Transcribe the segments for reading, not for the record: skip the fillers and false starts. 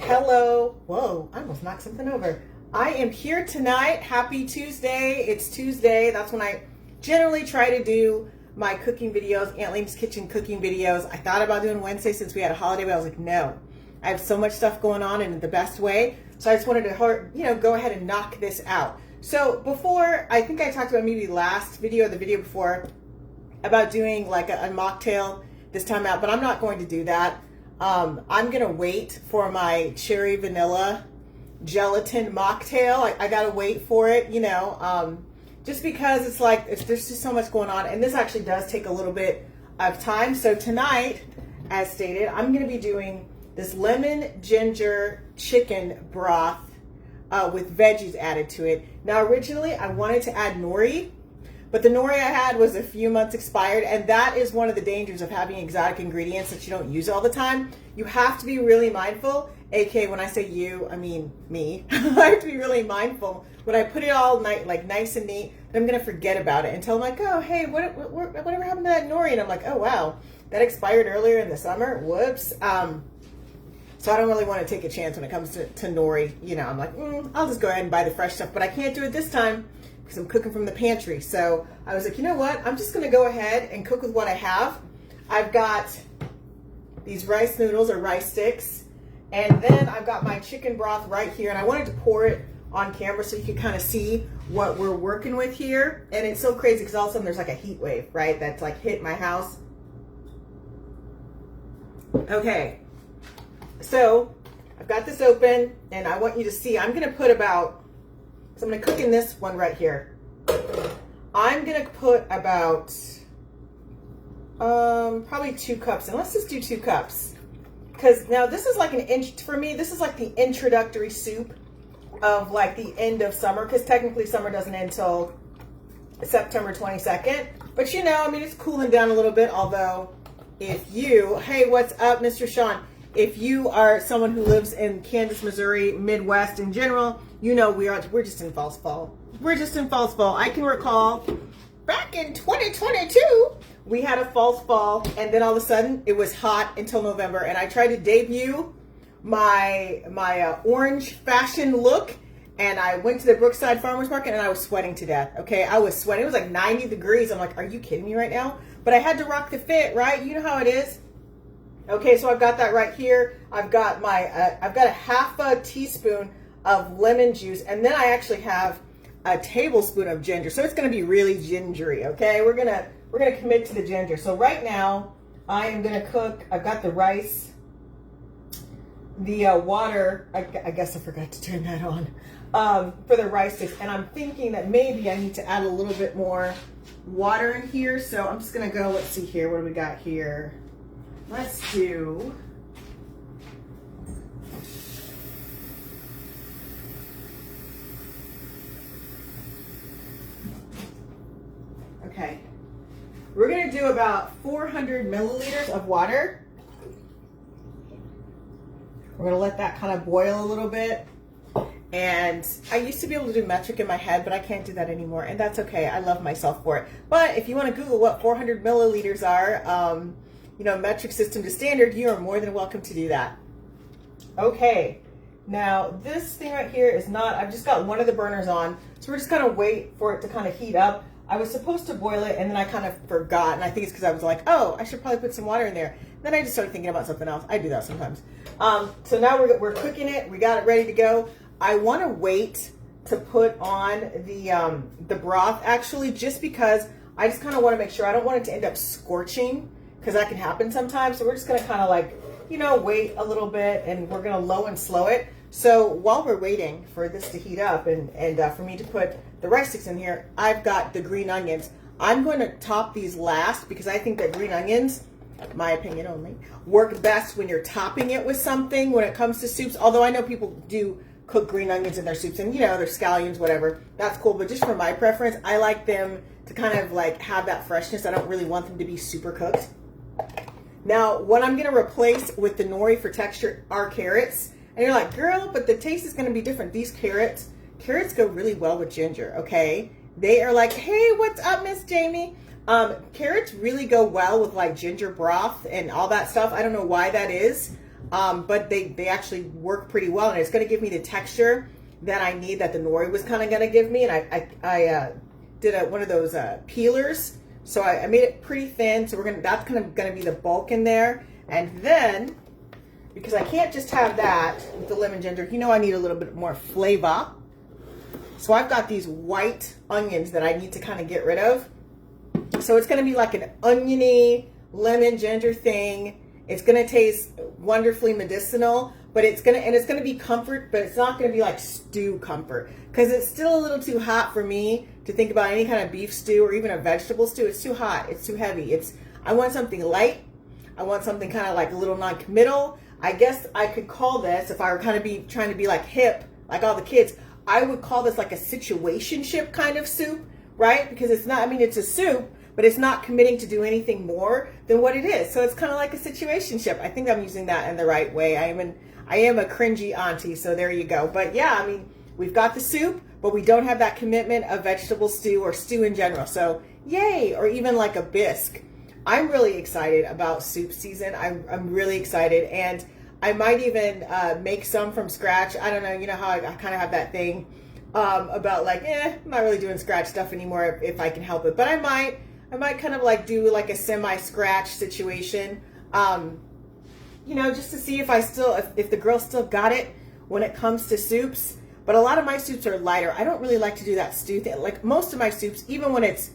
Hello. Whoa, I almost knocked something over. I am here tonight. Happy Tuesday. It's Tuesday. That's when I generally try to do my cooking videos, Aunt Lane's Kitchen cooking videos. I thought about doing Wednesday since we had a holiday, but I was like, no. I have so much stuff going on in the best way. So I just wanted to, go ahead and knock this out. So before, I think I talked about maybe last video or the video before about doing like a mocktail this time out, but I'm not going to do that. I'm going to wait for my cherry vanilla gelatin mocktail. I got to wait for it, just because it's like, there's just so much going on. And this actually does take a little bit of time. So tonight, as stated, I'm going to be doing this lemon ginger chicken broth with veggies added to it. Now, originally, I wanted to add nori, but the nori I had was a few months expired, and that is one of the dangers of having exotic ingredients that you don't use all the time. You have to be really mindful, aka when I say you, I mean me. I have to be really mindful when I put it all nice and neat, that I'm going to forget about it until I'm like, oh, hey, whatever happened to that nori? And I'm like, oh, wow, that expired earlier in the summer. Whoops. So I don't really want to take a chance when it comes to nori. I'm like, I'll just go ahead and buy the fresh stuff, but I can't do it this time because I'm cooking from the pantry. So I was like, you know what? I'm just going to go ahead and cook with what I have. I've got these rice noodles or rice sticks, and then I've got my chicken broth right here, and I wanted to pour it on camera so you can kind of see what we're working with here. And it's so crazy because all of a sudden there's like a heat wave, right? That's like hit my house. Okay. So I've got this open, and I want you to see, I'm going to put so I'm going to cook in this one right here. I'm going to put about probably 2 cups, and let's just do 2 cups. Because now this is like for me, this is like the introductory soup of like the end of summer, because technically summer doesn't end until September 22nd. But it's cooling down a little bit, although hey, what's up, Mr. Sean? If you are someone who lives in Kansas, Missouri, Midwest in general, we're just in false fall. We're just in false fall. I can recall back in 2022, we had a false fall, and then all of a sudden it was hot until November, and I tried to debut my orange fashion look, and I went to the Brookside Farmers Market, and I was sweating to death. Okay, I was sweating. It was like 90 degrees. I'm like, are you kidding me right now? But I had to rock the fit, right? You know how it is. Okay, so I've got that right here. I've got I've got a half a teaspoon of lemon juice, and then I actually have a tablespoon of ginger. So it's going to be really gingery. Okay, we're gonna commit to the ginger. So right now I am gonna cook. I've got the rice, the water. I guess I forgot to turn that on for the rice sticks, and I'm thinking that maybe I need to add a little bit more water in here. So I'm just gonna go. Let's see here. What do we got here? Let's do, okay, we're going to do about 400 milliliters of water. We're going to let that kind of boil a little bit. And I used to be able to do metric in my head, but I can't do that anymore. And that's okay. I love myself for it. But if you want to Google what 400 milliliters are, metric system to standard, you are more than welcome to do that. Okay, now this thing right here is not, I've just got one of the burners on, so we're just gonna wait for it to kind of heat up. I was supposed to boil it, and then I kind of forgot, and I think it's because I was like, oh, I should probably put some water in there. Then I just started thinking about something else. I do that sometimes. So now we're cooking it. We got it ready to go. I want to wait to put on the broth, actually, just because I just kind of want to make sure. I don't want it to end up scorching, because that can happen sometimes. So we're just going to kind of wait a little bit, and we're going to low and slow it. So while we're waiting for this to heat up and for me to put the rice sticks in here, I've got the green onions. I'm going to top these last because I think that green onions, my opinion only, work best when you're topping it with something when it comes to soups. Although I know people do cook green onions in their soups and, their scallions, whatever. That's cool. But just for my preference, I like them to kind of have that freshness. I don't really want them to be super cooked. Now, what I'm going to replace with the nori for texture are carrots. And you're like, girl, but the taste is going to be different. These carrots go really well with ginger, okay? They are like, hey, what's up, Miss Jamie? Carrots really go well with ginger broth and all that stuff. I don't know why that is. but they actually work pretty well, and it's going to give me the texture that I need, that the nori was kind of going to give me. And I did one of those peelers, so I made it pretty thin. So that's kind of going to be the bulk in there. And then, because I can't just have that with the lemon ginger, you know, I need a little bit more flavor. So I've got these white onions that I need to kind of get rid of. So it's going to be like an oniony lemon ginger thing. It's going to taste wonderfully medicinal, but it's going to be comfort, but it's not going to be like stew comfort, because it's still a little too hot for me to think about any kind of beef stew or even a vegetable stew. It's too hot. It's too heavy. I want something light. I want something kind of like a little non-committal. I guess I could call this, if I were kind of trying to be like hip, like all the kids, I would call this like a situationship kind of soup, right? Because it's not, I mean, it's a soup, but it's not committing to do anything more than what it is. So it's kind of like a situationship. I think I'm using that in the right way. I am a cringy auntie, so there you go. But yeah, I mean, we've got the soup, but we don't have that commitment of vegetable stew or stew in general. So yay, or even like a bisque. I'm really excited about soup season. I'm really excited, and I might even make some from scratch. I don't know, you know how I kind of have that thing about like, I'm not really doing scratch stuff anymore if I can help it. But I might kind of like do like a semi-scratch situation, you know, just to see if the girls still got it when it comes to soups. But a lot of my soups are lighter. I don't really like to do that stew thing. Like most of my soups, even when it's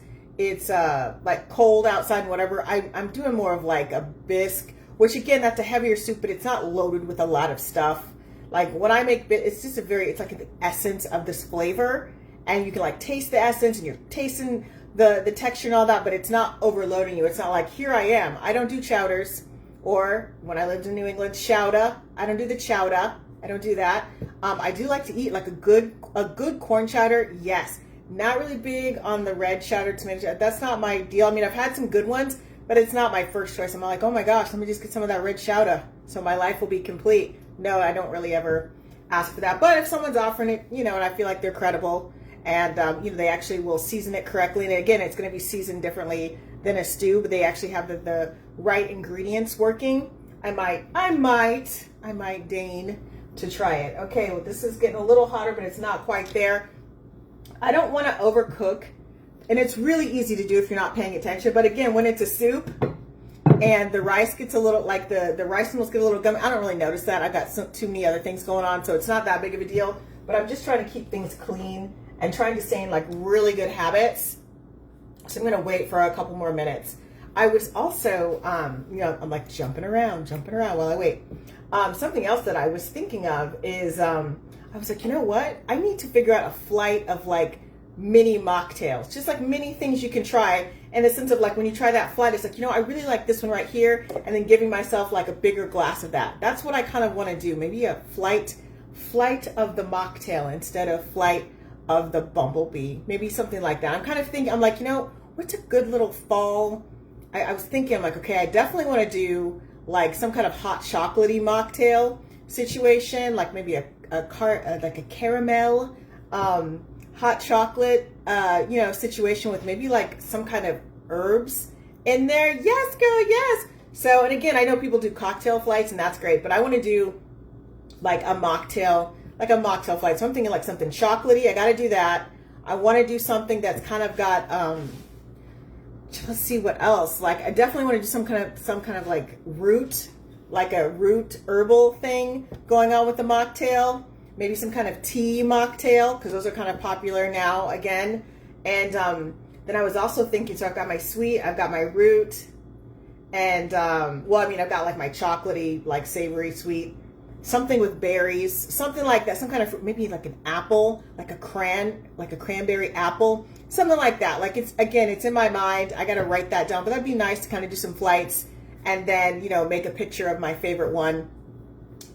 like cold outside and whatever, I'm doing more of like a bisque, which again, that's a heavier soup, but it's not loaded with a lot of stuff. Like when I make it's just it's like the essence of this flavor, and you can like taste the essence, and you're tasting the texture and all that, but it's not overloading you. It's not like, here I am. I don't do chowders, or when I lived in New England, chowder. I don't do the chowder. I don't do that. I do like to eat like a good corn chowder. Yes. Not really big on the red chowder, tomato chowder. That's not my deal. I mean, I've had some good ones, but it's not my first choice. I'm like, oh my gosh, let me just get some of that red chowder so my life will be complete. No, I don't really ever ask for that. But if someone's offering it, you know, and I feel like they're credible, and you know, they actually will season it correctly. And again, it's going to be seasoned differently than a stew, but they actually have the right ingredients working. I might deign to try it. Okay, well, this is getting a little hotter, but it's not quite there. I don't want to overcook, and it's really easy to do if you're not paying attention. But again, when it's a soup and the rice gets a little, like the rice noodles get a little gummy, I don't really notice that. I've got too many other things going on, so it's not that big of a deal. But I'm just trying to keep things clean and trying to stay in like really good habits. So I'm going to wait for a couple more minutes. I was also, you know, I'm like jumping around while I wait. Something else that I was thinking of is, I was like, you know what? I need to figure out a flight of like mini mocktails, just like mini things you can try. In the sense of like when you try that flight, it's like, you know, I really like this one right here, and then giving myself like a bigger glass of that. That's what I kind of want to do. Maybe a flight of the mocktail instead of flight of the bumblebee. Maybe something like that. I'm kind of thinking, I'm like, you know, what's a good little fall? I was thinking, I'm like, okay, I definitely want to do like some kind of hot chocolatey mocktail situation, like maybe like a caramel hot chocolate you know, situation with maybe like some kind of herbs in there. Yes, girl, yes. So, and again, I know people do cocktail flights, and that's great, but I want to do like a mocktail flight. So I'm thinking like something chocolatey. I got to do that. I want to do something that's kind of got let's see what else. Like I definitely want to do some kind of like root herbal thing going on with the mocktail. Maybe some kind of tea mocktail, because those are kind of popular now again. And then I was also thinking, so I've got my sweet, I've got my root, and well, I mean, I've got like my chocolatey, like savory sweet, something with berries, something like that, some kind of fruit, maybe like an apple, like a cranberry apple, something like that. Like it's in my mind. I got to write that down, but that'd be nice to kind of do some flights, and then, you know, make a picture of my favorite one.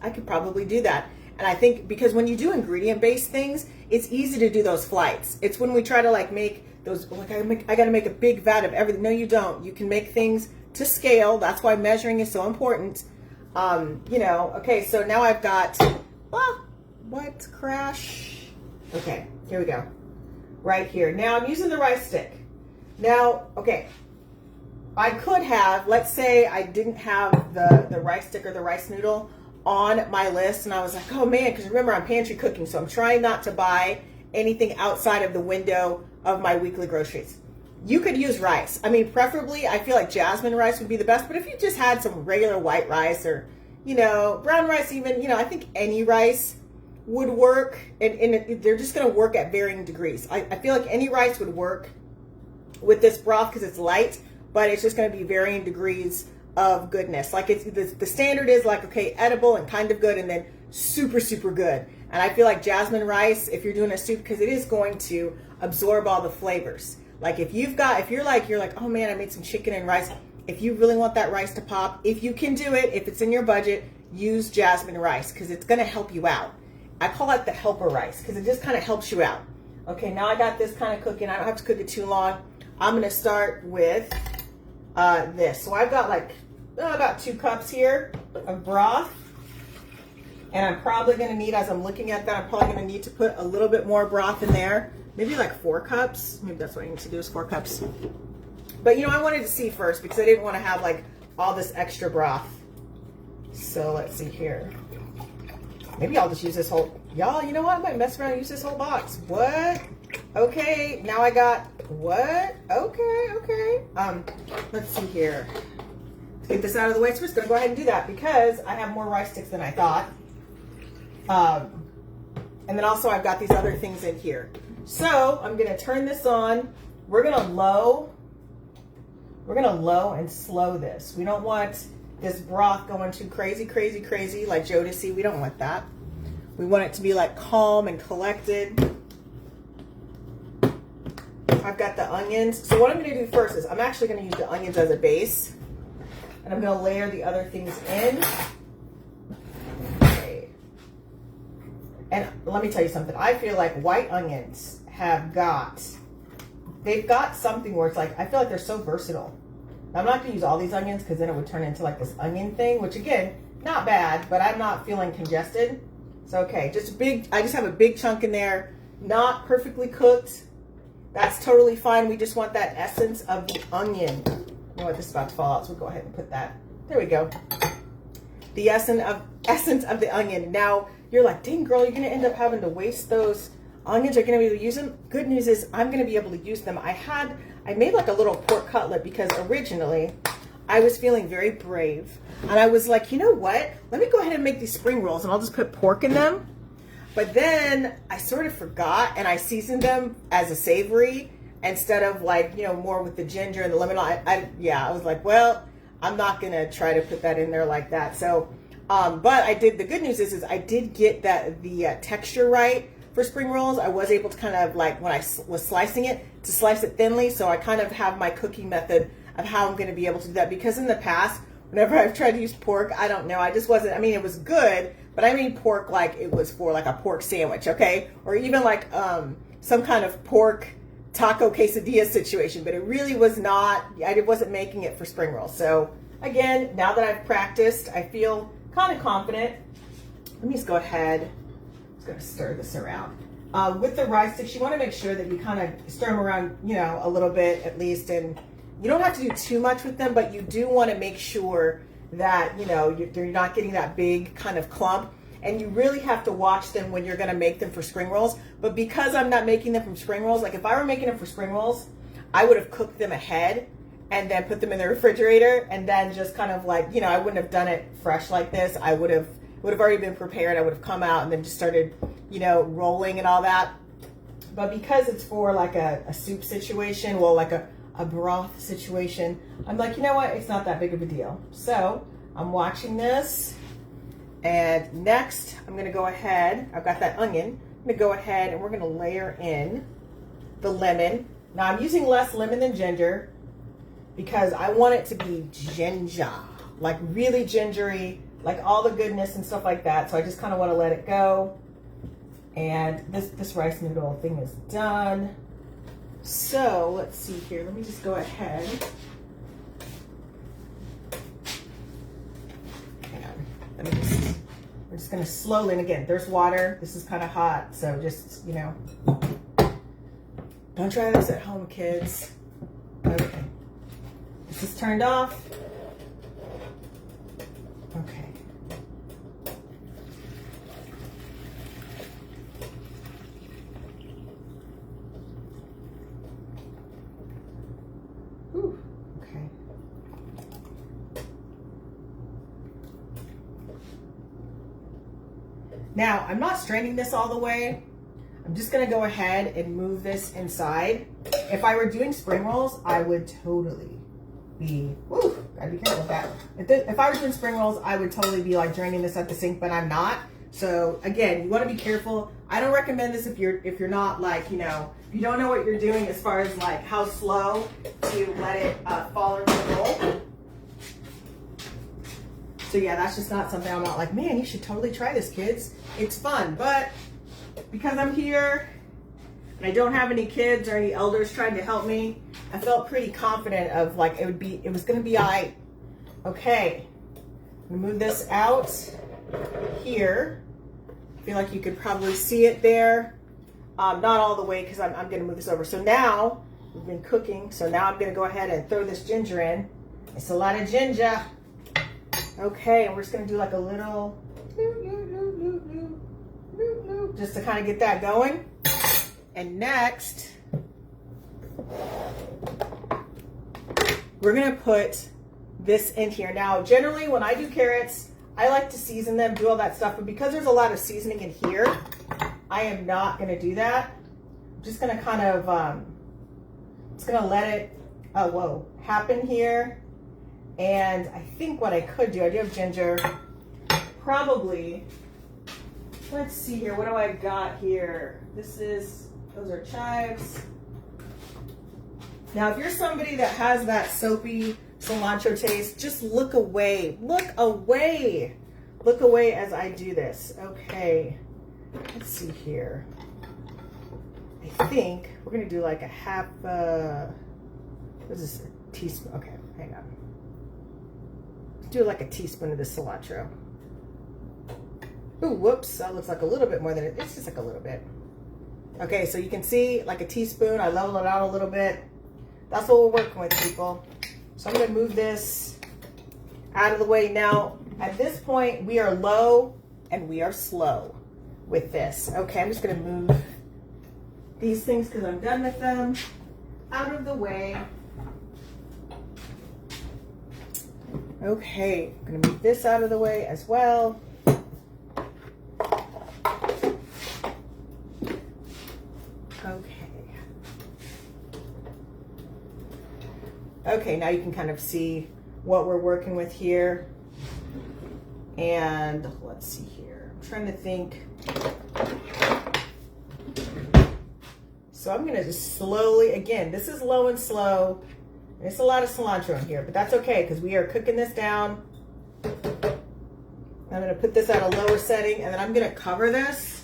I could probably do that. And I think because when you do ingredient-based things, it's easy to do those flights. It's when we try to like make those, like I got to make a big vat of everything. No, you don't. You can make things to scale. That's why measuring is so important. You know, okay, so now I've got, what crash? Okay, here we go. Right here. Now I'm using the rice stick. Now, okay, I could have, let's say I didn't have the rice stick or the rice noodle. on my list, and I was like, oh man, because remember, I'm pantry cooking, so I'm trying not to buy anything outside of the window of my weekly groceries. You could use rice. I mean, preferably, I feel like jasmine rice would be the best, but if you just had some regular white rice or, brown rice even, I think any rice would work, and they're just going to work at varying degrees. I feel like any rice would work with this broth because it's light, but it's just going to be varying degrees of goodness. Like the standard is like, okay, edible and kind of good, and then super, super good. And I feel like jasmine rice, if you're doing a soup, because it is going to absorb all the flavors. Like if you're like, oh man, I made some chicken and rice. If you really want that rice to pop, if you can do it, if it's in your budget, use jasmine rice because it's going to help you out. I call it the helper rice because it just kind of helps you out. Okay, now I got this kind of cooking. I don't have to cook it too long. I'm going to start with this. So I've got about 2 cups here of broth. And I'm probably going to need, as I'm looking at that, I'm probably going to need to put a little bit more broth in there. Maybe like 4 cups. Maybe that's what I need to do is 4 cups. But I wanted to see first because I didn't want to have like all this extra broth. So let's see here. Maybe I'll just use this whole, y'all, you know what? I might mess around and use this whole box. What? Okay, now I got, what? Okay. Let's see here. Let's get this out of the way. So we're just going to go ahead and do that because I have more rice sticks than I thought. And then also I've got these other things in here. So I'm going to turn this on. We're going to low and slow this. We don't want this broth going too crazy like Jodeci. We don't want that. We want it to be like calm and collected. I've got the onions. So what I'm going to do first is I'm actually going to use the onions as a base. And I'm going to layer the other things in. Okay. And let me tell you something. I feel like white onions they've got something where it's like, I feel like they're so versatile. Now, I'm not going to use all these onions because then it would turn into like this onion thing, which again, not bad, but I'm not feeling congested. So, okay, I just have a big chunk in there, not perfectly cooked. That's totally fine. We just want that essence of the onion. You know what, this is about to fall out, so we'll go ahead and put that. There we go. The essence of the onion. Now, you're like, dang girl, you're going to end up having to waste those onions. Are you going to be able to use them? Good news is I'm going to be able to use them. I made like a little pork cutlet because originally I was feeling very brave. And I was like, you know what? Let me go ahead and make these spring rolls and I'll just put pork in them. But then I sort of forgot and I seasoned them as a savory instead of like, more with the ginger and the lemon. I was like, well, I'm not going to try to put that in there like that. So, but the good news is I did get the texture right for spring rolls. I was able to kind of like, when I was slicing it, to slice it thinly. So I kind of have my cooking method of how I'm going to be able to do that. Because in the past, whenever I've tried to use pork, I don't know. I just wasn't, it was good, but I made pork like it was for like a pork sandwich, okay? Or even like some kind of pork taco quesadilla situation, but it really was not, I wasn't making it for spring rolls. So again, now that I've practiced, I feel kind of confident. Let me just go ahead. Going to stir this around. With the rice sticks, you want to make sure that you kind of stir them around, a little bit at least. And you don't have to do too much with them, but you do want to make sure that, you're not getting that big kind of clump. And you really have to watch them when you're going to make them for spring rolls. But because I'm not making them from spring rolls, like if I were making them for spring rolls, I would have cooked them ahead and then put them in the refrigerator and then just kind of like, I wouldn't have done it fresh like this. I would have already been prepared. I would have come out and then just started, rolling and all that. But because it's for like a soup situation, well, like a broth situation, I'm like, you know what? It's not that big of a deal. So I'm watching this. And next, I'm going to go ahead. I've got that onion. I'm going to go ahead and we're going to layer in the lemon. Now I'm using less lemon than ginger because I want it to be ginger, like really gingery, like all the goodness and stuff like that. So I just kind of want to let it go. And this rice noodle thing is done. So let's see here. Let me just go ahead. Hang on. We're just going to slowly, and again, there's water. This is kind of hot. So just, don't try this at home, kids. Okay. This is turned off. Okay. Now, I'm not straining this all the way. I'm just gonna go ahead and move this inside. If I were doing spring rolls, I would totally be, woo, gotta be careful with that. If I were doing spring rolls, I would totally be like draining this at the sink, but I'm not. So again, you wanna be careful. I don't recommend this if you're not like, you know, if you don't know what you're doing as far as like how slow to let it fall into the bowl. So yeah, that's just not something I'm not like, man, you should totally try this, kids. It's fun, but because I'm here and I don't have any kids or any elders trying to help me, I felt pretty confident of like it was gonna be all right. Okay, I'm gonna move this out here. I feel like you could probably see it there. Not all the way because I'm gonna move this over. So now we've been cooking, so now I'm gonna go ahead and throw this ginger in. It's a lot of ginger. Okay, and we're just gonna do like a little just to kind of get that going. And next, we're gonna put this in here. Now, generally when I do carrots, I like to season them, do all that stuff, but because there's a lot of seasoning in here, I am not gonna do that. I'm just gonna kind of, just gonna let it, happen here. And I think what I could do, I do have ginger, probably, let's see here, what do I got here? Those are chives. Now, if you're somebody that has that soapy cilantro taste, just look away, look away as I do this. Okay, let's see here. I think we're gonna do like a half, what is this, a teaspoon? Okay, hang on. Do like a teaspoon of this cilantro. Ooh, whoops, that looks like a little bit more than it's just like a little bit. Okay, so you can see like a teaspoon, I level it out a little bit. That's what we're working with, people. So I'm gonna move this out of the way. Now, at this point, we are low and we are slow with this. Okay, I'm just gonna move these things because I'm done with them out of the way. Okay, I'm gonna move this out of the way as well. Okay, now you can kind of see what we're working with here. And let's see here. I'm trying to think. So I'm gonna just slowly, again, this is low and slow. There's a lot of cilantro in here, but that's okay because we are cooking this down. I'm gonna put this at a lower setting and then I'm gonna cover this.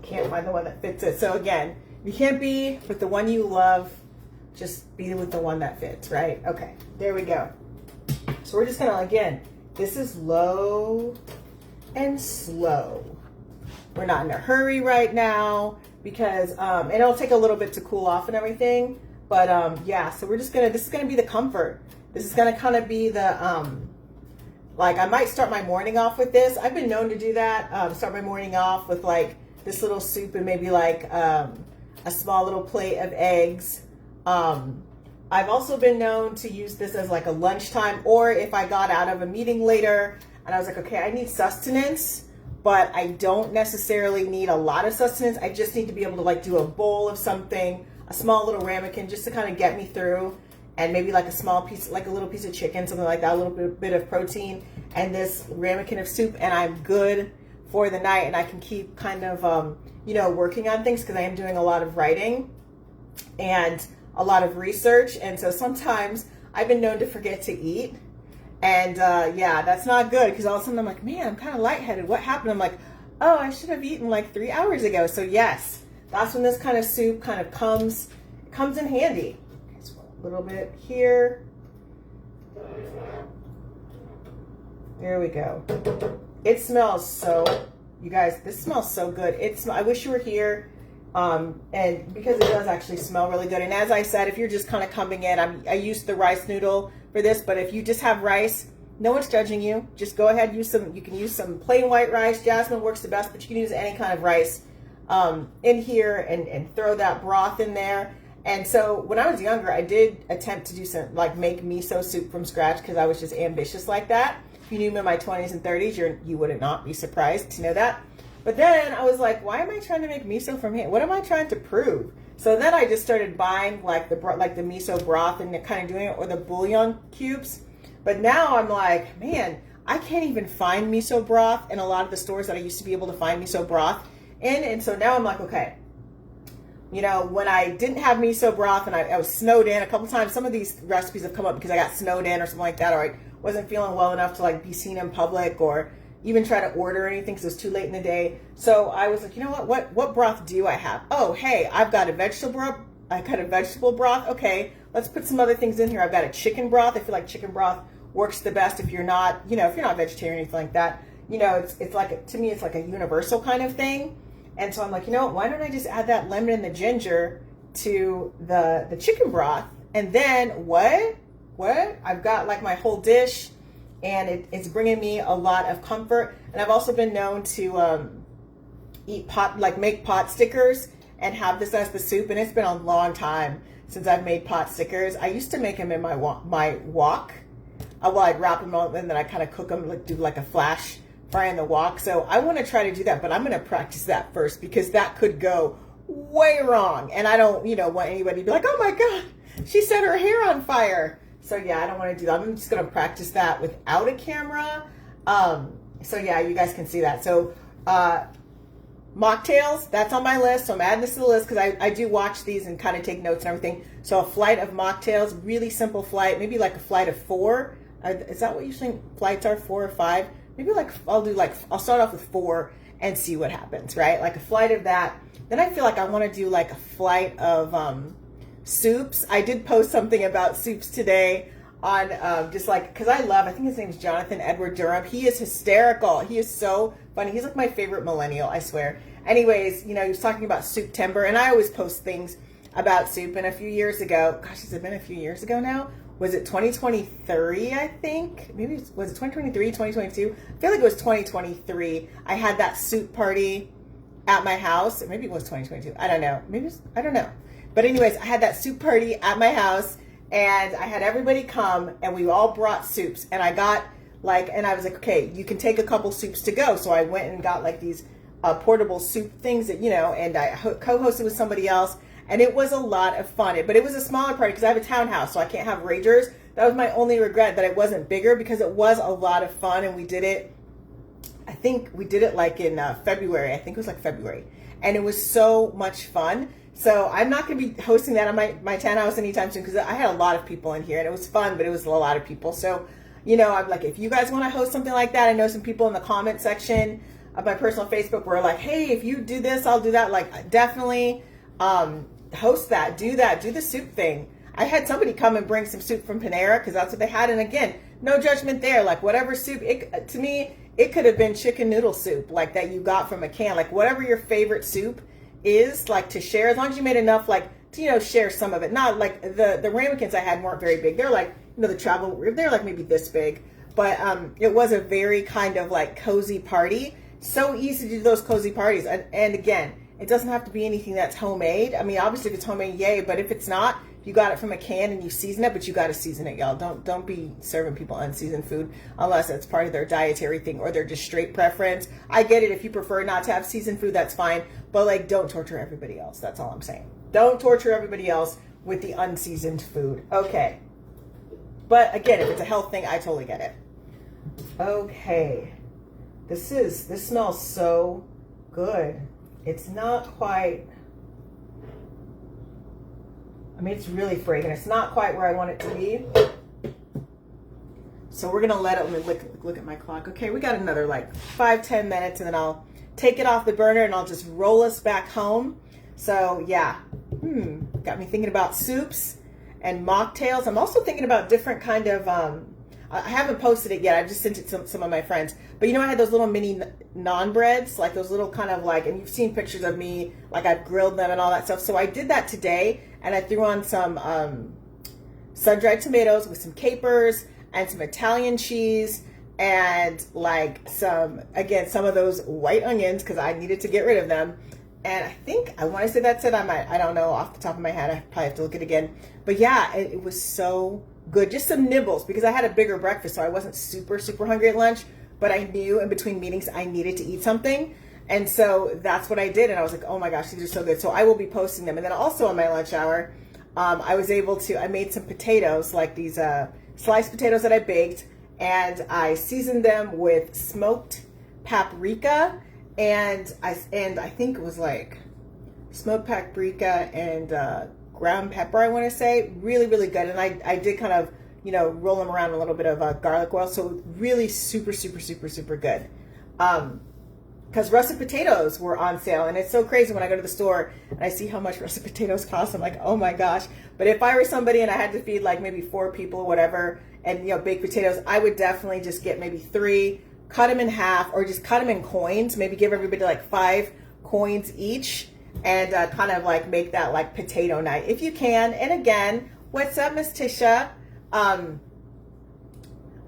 Can't find the one that fits it. So again, you can't be with the one you love, just be with the one that fits, right? Okay, there we go. So we're just gonna, again, this is low and slow. We're not in a hurry right now because it'll take a little bit to cool off and everything. But yeah, so we're just gonna, this is gonna be the comfort. This is gonna kind of be the, like I might start my morning off with this. I've been known to do that, start my morning off with like this little soup and maybe like a small little plate of eggs. I've also been known to use this as like a lunchtime, or if I got out of a meeting later and I was like, okay, I need sustenance, but I don't necessarily need a lot of sustenance. I just need to be able to like do a bowl of something, a small little ramekin just to kind of get me through, and maybe like a small piece, like a little piece of chicken, something like that, a little bit of protein, and this ramekin of soup, and I'm good for the night, and I can keep kind of, you know, working on things because I am doing a lot of writing and a lot of research. And so sometimes I've been known to forget to eat. And yeah, that's not good because all of a sudden I'm like, man, I'm kind of lightheaded. What happened? I'm like, oh, I should have eaten like 3 hours ago. So yes, that's when this kind of soup kind of comes in handy. Okay, so a little bit here. There we go. It smells so, you guys, this smells so good. I wish you were here. And because it does actually smell really good. And as I said, if you're just kind of coming in, I used the rice noodle for this, but if you just have rice, no one's judging you. Just go ahead, you can use some plain white rice. Jasmine works the best, but you can use any kind of rice in here and throw that broth in there. And so when I was younger, I did attempt to do some, like make miso soup from scratch because I was just ambitious like that. If you knew me in my 20s and 30s, you would not be surprised to know that. But then I was like, why am I trying to make miso from here? What am I trying to prove? So then I just started buying like the miso broth and kind of doing it, or the bouillon cubes. But now I'm like, man, I can't even find miso broth in a lot of the stores that I used to be able to find miso broth in. And so now I'm like, okay, you know, when I didn't have miso broth and I was snowed in a couple times, some of these recipes have come up because I got snowed in or something like that, or I wasn't feeling well enough to like be seen in public or even try to order anything because it was too late in the day. So I was like, you know what broth do I have? Oh, hey, I've got a vegetable broth. Okay, let's put some other things in here. I've got a chicken broth. I feel like chicken broth works the best if you're not, you know, if you're not vegetarian or anything like that. You know, it's like, to me, it's like a universal kind of thing. And so I'm like, you know what, why don't I just add that lemon and the ginger to the chicken broth? And then what? I've got like my whole dish, and it's bringing me a lot of comfort. And I've also been known to make pot stickers and have this as the soup. And it's been a long time since I've made pot stickers. I used to make them in my wok. Well, I'd wrap them up and then I kind of cook them, like do like a flash fry in the wok. So I want to try to do that, but I'm going to practice that first because that could go way wrong. And I don't, you know, want anybody to be like, oh my God, she set her hair on fire. So yeah, I don't want to do that. I'm just going to practice that without a camera. So yeah, you guys can see that. So mocktails, that's on my list. So I'm adding this to the list because I do watch these and kind of take notes and everything. So a flight of mocktails, really simple flight, maybe like a flight of 4. Is that what you think flights are, 4 or 5? Maybe like I'll start off with 4 and see what happens, right? Like a flight of that. Then I feel like I want to do like a flight of soups. I did post something about soups today on just like, because I think his name's Jonathan Edward Durham. He is hysterical. He is so funny. He's like my favorite millennial, I swear. Anyways, you know, he was talking about soup timber, and I always post things about soup. And a few years ago, gosh, has it been a few years ago now? Was it 2023, I think? Maybe, was it 2023, 2022? I feel like it was 2023. I had that soup party at my house. Maybe it was 2022. I don't know. I don't know. But anyways, I had that soup party at my house, and I had everybody come, and we all brought soups. And I got and I was like, okay, you can take a couple soups to go. So I went and got like these portable soup things that, you know, and I co-hosted with somebody else. And it was a lot of fun. But it was a smaller party because I have a townhouse, so I can't have ragers. That was my only regret, that it wasn't bigger, because it was a lot of fun. And we did it, I think we did it like in February. I think it was like February. And it was so much fun. So I'm not going to be hosting that on my townhouse anytime soon, because I had a lot of people in here. And it was fun, but it was a lot of people. So, you know, I'm like, if you guys want to host something like that, I know some people in the comment section of my personal Facebook were like, hey, if you do this, I'll do that. Like, definitely host that, do the soup thing. I had somebody come and bring some soup from Panera because that's what they had. And again, no judgment there. Like whatever soup, to me, it could have been chicken noodle soup like that you got from a can. Like whatever your favorite soup is, like to share, as long as you made enough, like to, you know, share some of it. Not like the ramekins I had weren't very big. They're like, you know, they're like maybe this big. But it was a very kind of like cozy party. So easy to do those cozy parties. And again, it doesn't have to be anything that's homemade. I mean, obviously if it's homemade, yay. But if it's not, you got it from a can and you season it, but you got to season it, y'all. Don't be serving people unseasoned food unless it's part of their dietary thing or their just straight preference. I get it. If you prefer not to have seasoned food, that's fine. But like, don't torture everybody else. That's all I'm saying. Don't torture everybody else with the unseasoned food. Okay. But again, if it's a health thing, I totally get it. Okay. This smells so good. It's not quite, I mean, it's really fragrant. It's not quite where I want it to be. So we're gonna let it, look at my clock. Okay, we got another like 5-10 minutes and then I'll take it off the burner and I'll just roll us back home. So yeah, got me thinking about soups and mocktails. I'm also thinking about different kind of, I haven't posted it yet. I've just sent it to some of my friends. But you know, I had those little mini naan breads, like those little kind of like, and you've seen pictures of me, like I've grilled them and all that stuff. So I did that today, and I threw on some sun-dried tomatoes with some capers and some Italian cheese and like some of those white onions because I needed to get rid of them. And I think, I want to say that's it. I don't know off the top of my head. I probably have to look at it again. But yeah, it was so good. Just some nibbles because I had a bigger breakfast, so I wasn't super, super hungry at lunch. But I knew in between meetings I needed to eat something. And so that's what I did. And I was like, oh my gosh, these are so good. So I will be posting them. And then also on my lunch hour, I made some potatoes, like these sliced potatoes that I baked. And I seasoned them with smoked paprika. And I think it was like smoked paprika and ground pepper, I want to say. Really, really good. And I did kind of, roll them around a little bit of garlic oil. So really super, super, super, super good. Because russet potatoes were on sale. And it's so crazy when I go to the store and I see how much russet potatoes cost. I'm like, oh my gosh. But if I were somebody and I had to feed like maybe 4 people or whatever, and baked potatoes, I would definitely just get maybe 3, cut them in half, or just cut them in coins. Maybe give everybody like 5 coins each, and kind of like make that like potato night if you can. And again, what's up, Miss Tisha?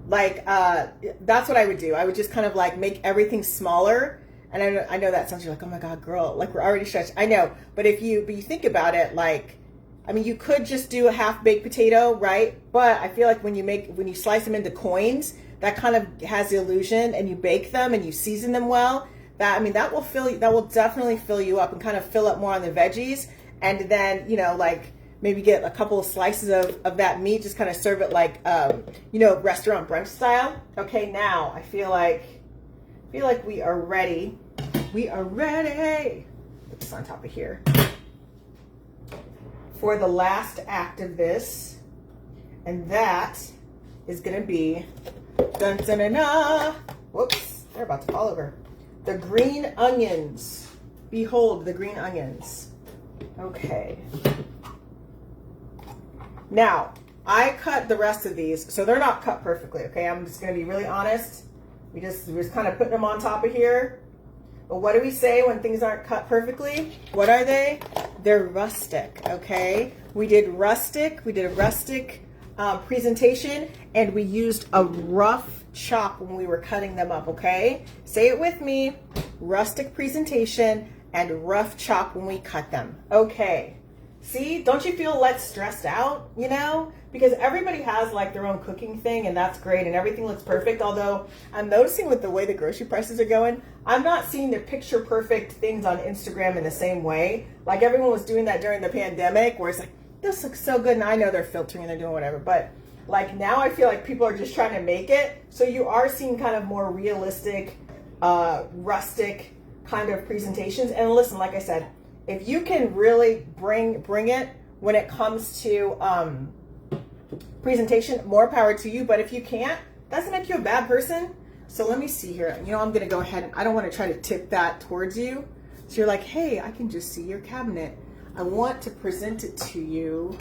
That's what I would do. I would just kind of like make everything smaller. And I know that sounds, you're like, oh my God, girl, like we're already stretched. I know, but you think about it, like, I mean, you could just do a half baked potato, right? But I feel like when you slice them into coins, that kind of has the illusion, and you bake them and you season them well. That will definitely fill you up and kind of fill up more on the veggies. And then, like maybe get a couple of slices of that meat, just kind of serve it like, restaurant brunch style. Okay, now I feel like we are ready. We are ready. Put this on top of here. For the last act of this, and that is going to be, dun dun dun dun. Whoops, they're about to fall over. The green onions. Behold the green onions. Okay. Now, I cut the rest of these, so they're not cut perfectly, okay? I'm just going to be really honest. We're just kind of putting them on top of here. But what do we say when things aren't cut perfectly? What are they? They're rustic, okay? We did a rustic presentation, and we used a rough chop when we were cutting them up, okay? Say it with me. Rustic presentation and rough chop when we cut them. Okay. See, don't you feel less stressed out, Because everybody has like their own cooking thing, and that's great, and everything looks perfect. Although I'm noticing with the way the grocery prices are going, I'm not seeing the picture perfect things on Instagram in the same way. Like everyone was doing that during the pandemic, where it's like, this looks so good, and I know they're filtering and they're doing whatever. But like now I feel like people are just trying to make it. So you are seeing kind of more realistic, rustic kind of presentations. And listen, like I said, if you can really bring it when it comes to presentation, more power to you. But if you can't, doesn't make you a bad person. So let me see here. I'm going to go ahead, and I don't want to try to tip that towards you. So you're like, hey, I can just see your cabinet. I want to present it to you.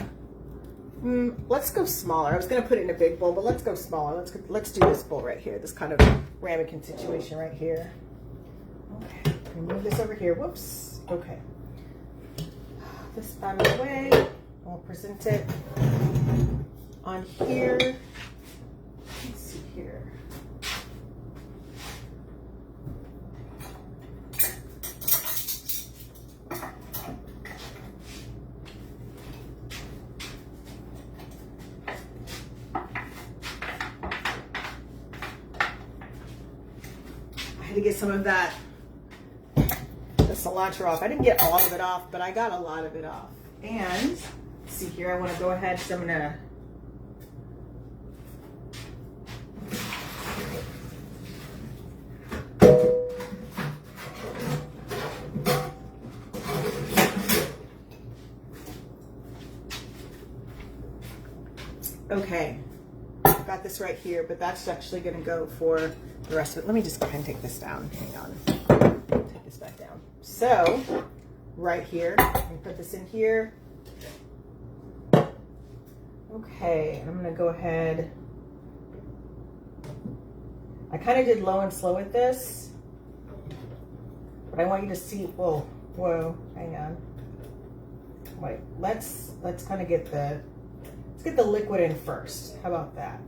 Let's go smaller. I was going to put it in a big bowl, but let's go smaller. Let's do this bowl right here. This kind of ramekin situation right here. Okay, move this over here. Whoops. Okay. This out of the way. I'll present it on here. Let's see here. I had to get some of that cilantro off. I didn't get all of it off, but I got a lot of it off. And let's see here, I want to go ahead, so I'm gonna okay, got this right here, but that's actually going to go for the rest of it. Let me just go ahead and take this down. Hang on. Take this back down. So, right here, let me put this in here. Okay, I'm going to go ahead. I kind of did low and slow with this, but I want you to see, whoa, hang on. Wait, let's kind of get the liquid in first. How about that?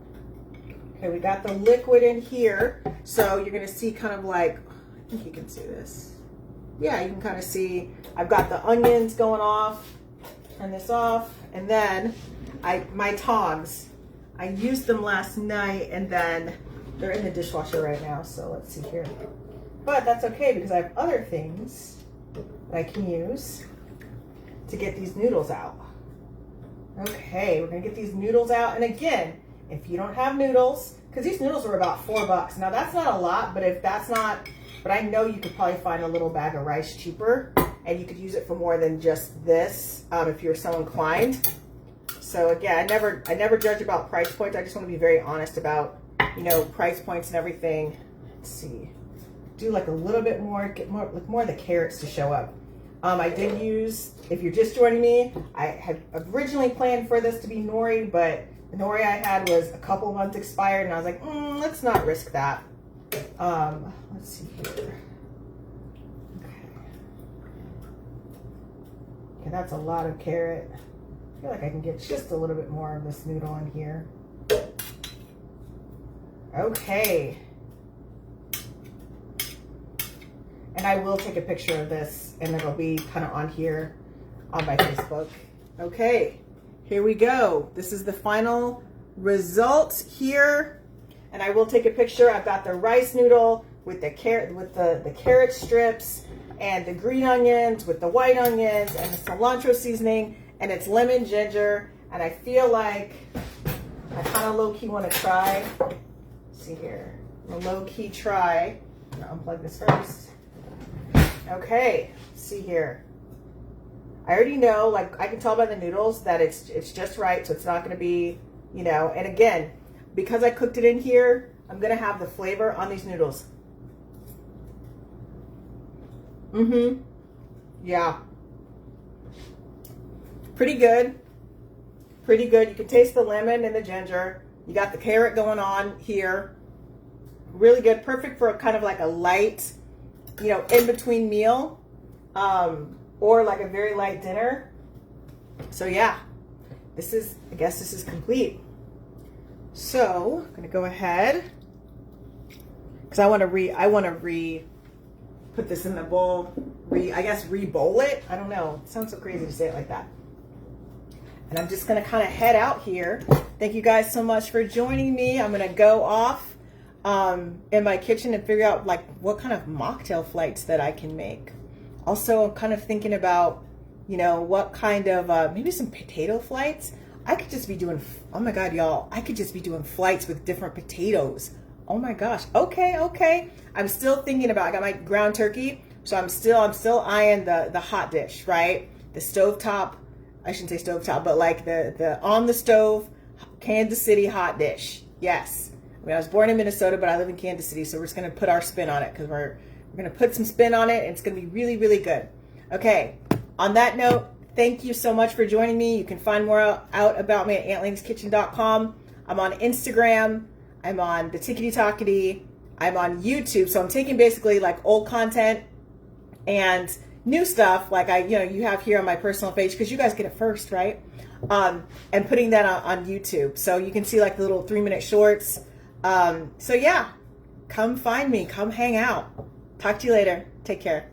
Okay, we got the liquid in here. So you're gonna see kind of like, I think you can see this. yeah, you can kind of see I've got the onions going off. Turn this off, and then my tongs. I used them last night, and then they're in the dishwasher right now. So let's see here. But that's okay because I have other things that I can use to get these noodles out. Okay, we're gonna get these noodles out, and again, if you don't have noodles, because these noodles are about $4. Now that's not a lot, but if that's not, but I know you could probably find a little bag of rice cheaper, and you could use it for more than just this if you're so inclined. So again, I never judge about price points. I just want to be very honest about, you know, price points and everything. Let's see, do like a little bit more, get more, like more of the carrots to show up. I did use, if you're just joining me, I had originally planned for this to be nori, but the nori I had was a couple months expired, and I was like, let's not risk that. Let's see here. Okay, that's a lot of carrot. I feel like I can get just a little bit more of this noodle in here. Okay. And I will take a picture of this, and it'll be kind of on here on my Facebook. Okay, here we go. This is the final result here. And I will take a picture. I've got the rice noodle with the carrot, with the carrot strips, and the green onions with the white onions, and the cilantro seasoning, and it's lemon ginger. And I feel like I kind of low-key want to try. Let's see here. I'm gonna low-key try. I'm gonna unplug this first. Okay, see here. I already know, like I can tell by the noodles that it's just right, so it's not going to be, you know. And again, because I cooked it in here, I'm going to have the flavor on these noodles. Yeah. Pretty good. Pretty good. You can taste the lemon and the ginger. You got the carrot going on here. Really good. Perfect for a kind of like a light, you know, in between meal, or like a very light dinner. So yeah, this is, I guess this is complete. So I'm gonna go ahead, because I want to put this in the bowl, re-bowl it. I don't know, it sounds so crazy to say it like that. And I'm just gonna kind of head out here. Thank you guys so much for joining me. I'm gonna go off in my kitchen and figure out like what kind of mocktail flights that I can make. Also, I'm kind of thinking about, you know, what kind of maybe some potato flights. I could just be doing, oh my god, y'all, I could just be doing flights with different potatoes. Oh my gosh. Okay. I'm still thinking about, I got my ground turkey, so I'm still eyeing the hot dish, right? The stovetop, I shouldn't say stovetop, but like the on the stove Kansas City hot dish. Yes. I mean, I was born in Minnesota, but I live in Kansas City, so we're just going to put our spin on it, because we're going to put some spin on it, and it's going to be really, really good. Okay, on that note, thank you so much for joining me. You can find more out about me at AuntLanie'sKitchen.com. I'm on Instagram. I'm on the Tickety Talkety. I'm on YouTube, so I'm taking basically like old content and new stuff, like you have here on my personal page, because you guys get it first, right? And putting that on YouTube, so you can see like the little 3-minute shorts. So yeah, come find me, come hang out. Talk to you later. Take care.